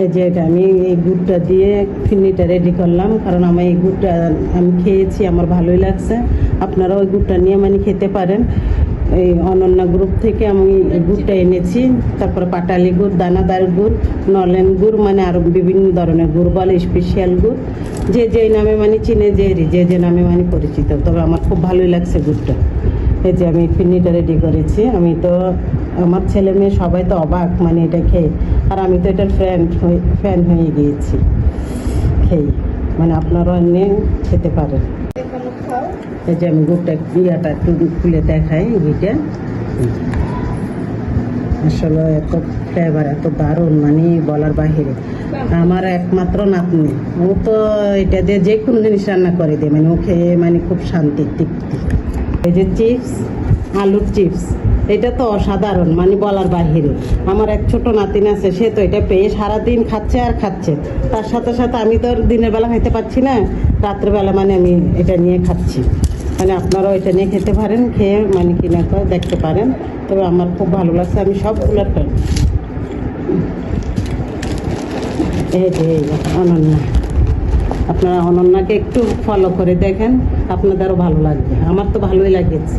এই যে এটা আমি এই গুড়টা দিয়ে ফিরনিটা রেডি করলাম, কারণ আমি এই গুড়টা আমি খেয়েছি, আমার ভালোই লাগছে। আপনারা ওই গুড়টা নিয়ে মানে খেতে পারেন। এই অনন্যা গ্রুপ থেকে আমি এই গুড়টা এনেছি। তারপরে পাটালি গুড়, দানাদার গুড়, নলেন গুড়, মানে আরও বিভিন্ন ধরনের গুড় বলে, স্পেশাল গুড়, যে যেই নামে মানে চিনে, যে যে নামে মানে পরিচিত। তবে আমার খুব ভালোই লাগছে গুড়টা। এই যে আমি ফিরনিটা রেডি করেছি। আমি তো, আমার ছেলে মেয়ে সবাই তো অবাক মানে এটা খেয়ে, আর আমি তো এটার ফ্যান হয়ে গিয়েছি খেয়ে। মানে আপনারাও নিয়ে খেতে পারেন। এই যে আমি গুড়টা ইয়াটা একটু খুলে দেখাই। ঘিটা আসলে এত ফ্লেভার, এত দারুণ, মানে বলার বাহিরে। আমার একমাত্র নাতনি, ও তো এটা দিয়ে যে কোনো জিনিস রান্না করে দেয়, মানে ও খেয়ে মানে খুব শান্তি, তৃপ্তি। এই যে চিপস, আলুর চিপস, এটা তো অসাধারণ, মানে বলার বাহিরে। আমার এক ছোট নাতিন আছে, সে তো এটা পেয়ে সারাদিন খাচ্ছে আর খাচ্ছে। তার সাথে সাথে আমি তো দিনের বেলা খাইতে পারছি না, রাত্রেবেলা মানে আমি এটা নিয়ে খাচ্ছি। মানে আপনারাও এটা নিয়ে খেতে পারেন, খেয়ে মানে কিনা করে দেখতে পারেন। তবে আমার খুব ভালো লাগছে, আমি সবগুলো ফ্যান। এই যে অনন্যা, আপনারা অনন্যাকে একটু ফলো করে দেখেন, আপনাদেরও ভালো লাগবে। আমার তো ভালোই লাগেছে।